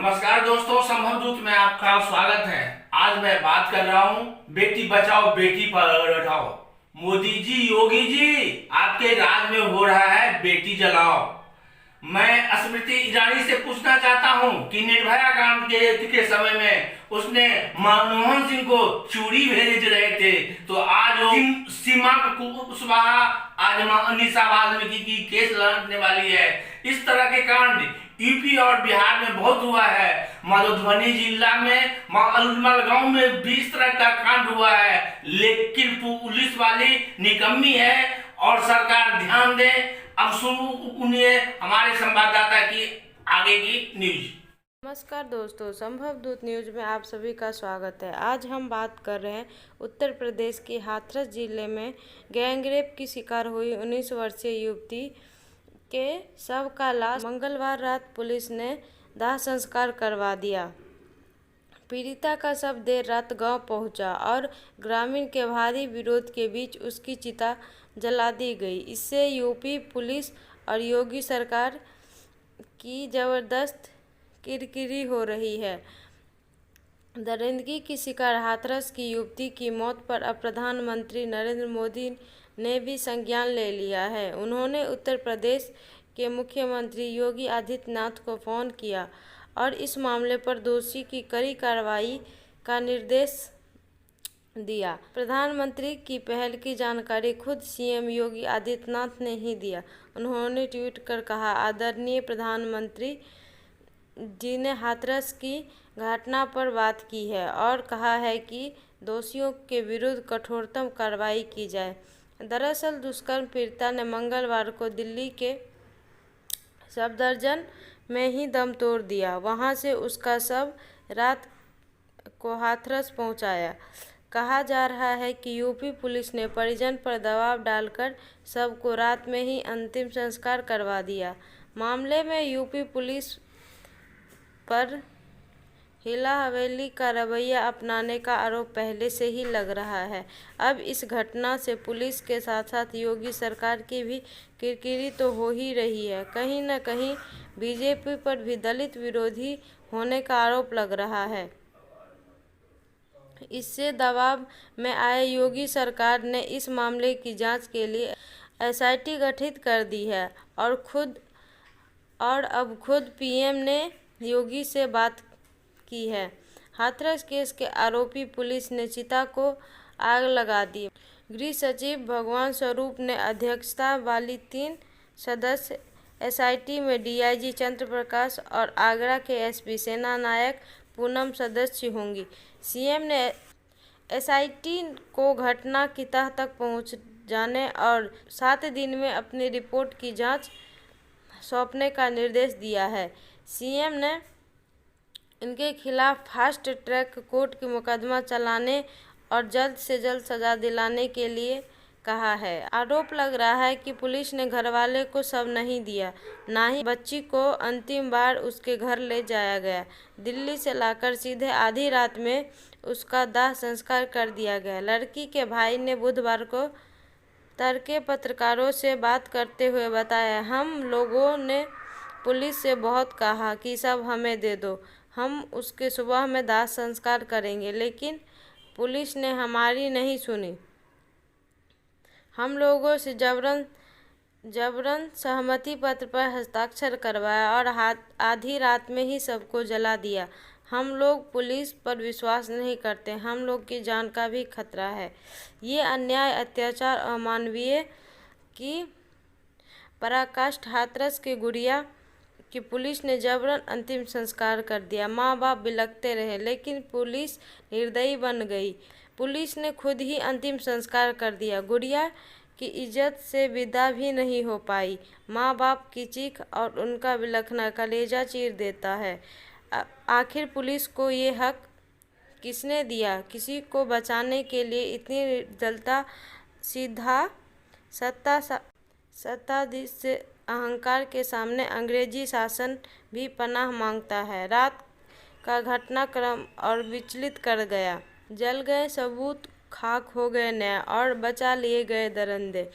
नमस्कार दोस्तों, संभव दूत में आपका स्वागत है। आज मैं बात कर रहा हूँ बेटी बचाओ बेटी पढ़ाओ। मोदी जी, योगी जी, आपके राज में हो रहा है बेटी जलाओ। मैं स्मृति ईरानी से पूछना चाहता हूँ कि निर्भया कांड के समय में उसने मनमोहन सिंह को चूड़ी भेज रहे थे, तो आज वो सीमा कुशवाहा आज अनिशा वाल्मीकि की केस लड़ने वाली है। इस तरह के कांड यूपी और बिहार में बहुत हुआ है। मधुबनी जिला में मालूमल गांव में भी इस तरह का कांड हुआ है, लेकिन पुलिस वाली निकम्मी है और सरकार ध्यान दे। अब सुनिए हमारे संवाददाता की आगे की न्यूज। नमस्कार दोस्तों, संभव दूत न्यूज में आप सभी का स्वागत है। आज हम बात कर रहे हैं उत्तर प्रदेश के हाथरस जिले में गैंगरेप की शिकार हुई 19 वर्षीय युवती के शव का लाश मंगलवार रात पुलिस ने दाह संस्कार करवा दिया। पीड़िता का शव देर रात गांव पहुंचा और ग्रामीण के भारी विरोध के बीच उसकी चिता जला दी गई। इससे यूपी पुलिस और योगी सरकार की जबरदस्त किरकिरी हो रही है। दरिंदगी की शिकार हाथरस की युवती की मौत पर अब प्रधानमंत्री नरेंद्र मोदी ने भी संज्ञान ले लिया है। उन्होंने उत्तर प्रदेश के मुख्यमंत्री योगी आदित्यनाथ को फ़ोन किया और इस मामले पर दोषी की कड़ी कार्रवाई का निर्देश दिया। प्रधानमंत्री की पहल की जानकारी खुद सीएम योगी आदित्यनाथ ने ही दिया। उन्होंने ट्वीट कर कहा, आदरणीय प्रधानमंत्री जी ने हाथरस की घटना पर बात की है और कहा है कि दोषियों के विरुद्ध कठोरतम कार्रवाई की जाए। दरअसल दुष्कर्म पीड़िता ने मंगलवार को दिल्ली के सफदरजंग में ही दम तोड़ दिया। वहां से उसका शव रात को हाथरस पहुंचाया। कहा जा रहा है कि यूपी पुलिस ने परिजन पर दबाव डालकर शव को रात में ही अंतिम संस्कार करवा दिया। मामले में यूपी पुलिस पर हिला हवेली का रवैया अपनाने का आरोप पहले से ही लग रहा है। अब इस घटना से पुलिस के साथ साथ योगी सरकार की भी किरकिरी तो हो ही रही है। कहीं न कहीं बीजेपी पर भी दलित विरोधी होने का आरोप लग रहा है। इससे दबाव में आए योगी सरकार ने इस मामले की जांच के लिए एसआईटी गठित कर दी है और अब खुद पीएम ने योगी से बात की है। हाथरस केस के आरोपी पुलिस ने चिता को आग लगा दी। गृह सचिव भगवान स्वरूप ने अध्यक्षता वाली 3 सदस्य एसआईटी में डीआईजी चंद्र प्रकाश और आगरा के एसपी सेना नायक पूनम सदस्य होंगी। सीएम ने एसआईटी को घटना की तह तक पहुंच जाने और 7 दिन में अपनी रिपोर्ट की जांच सौंपने का निर्देश दिया है। सीएम ने इनके खिलाफ फास्ट ट्रैक कोर्ट की मुकदमा चलाने और जल्द से जल्द सजा दिलाने के लिए कहा है। आरोप लग रहा है कि पुलिस ने घरवाले को शव नहीं दिया, ना ही बच्ची को अंतिम बार उसके घर ले जाया गया। दिल्ली से लाकर सीधे आधी रात में उसका दाह संस्कार कर दिया गया। लड़की के भाई ने बुधवार को तड़के पत्रकारों से बात करते हुए बताया, हम लोगों ने पुलिस से बहुत कहा कि शव हमें दे दो, हम उसके सुबह में दाह संस्कार करेंगे, लेकिन पुलिस ने हमारी नहीं सुनी। हम लोगों से जबरन सहमति पत्र पर हस्ताक्षर करवाया और आधी रात में ही सबको जला दिया। हम लोग पुलिस पर विश्वास नहीं करते, हम लोग की जान का भी खतरा है। ये अन्याय, अत्याचार, अमानवीय की पराकाष्ठा। हाथरस की गुड़िया कि पुलिस ने जबरन अंतिम संस्कार कर दिया। माँ बाप बिलखते रहे, लेकिन पुलिस निर्दयी बन गई। पुलिस ने खुद ही अंतिम संस्कार कर दिया। गुड़िया की इज्जत से विदा भी नहीं हो पाई। माँ बाप की चीख और उनका बिलखना कलेजा चीर देता है। आखिर पुलिस को ये हक किसने दिया? किसी को बचाने के लिए इतनी निर्दयता? सीधा सत्ताधीश से अहंकार के सामने अंग्रेजी शासन भी पनाह मांगता है। रात का घटनाक्रम और विचलित कर गया। जल गए सबूत, खाक हो गए न्याय और बचा लिए गए दरिंदे।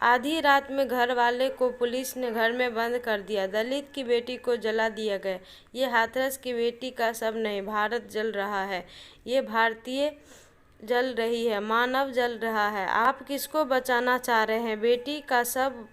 आधी रात में घर वाले को पुलिस ने घर में बंद कर दिया। दलित की बेटी को जला दिया गया। ये हाथरस की बेटी का शव नहीं, भारत जल रहा है। ये भारतीय जल रही है, मानव जल रहा है। आप किसको बचाना चाह रहे हैं? बेटी का शव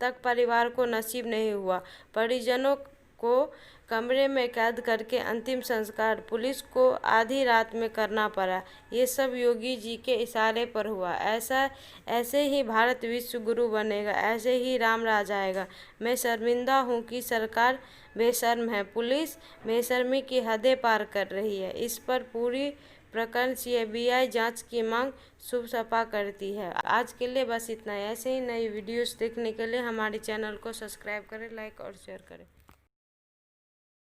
तक परिवार को नसीब नहीं हुआ। परिजनों को कमरे में कैद करके अंतिम संस्कार पुलिस को आधी रात में करना पड़ा। ये सब योगी जी के इशारे पर हुआ। ऐसे ही भारत विश्व गुरु बनेगा, ऐसे ही राम राज आएगा। मैं शर्मिंदा हूँ कि सरकार बेशर्म है। पुलिस बेशर्मी की हदें पार कर रही है। इस पर पूरी प्रकरण सीबीआई जांच की मांग शुभ सपा करती है। आज के लिए बस इतना ही। ऐसे ही नई वीडियोस देखने के लिए हमारे चैनल को सब्सक्राइब करें, लाइक और शेयर करें।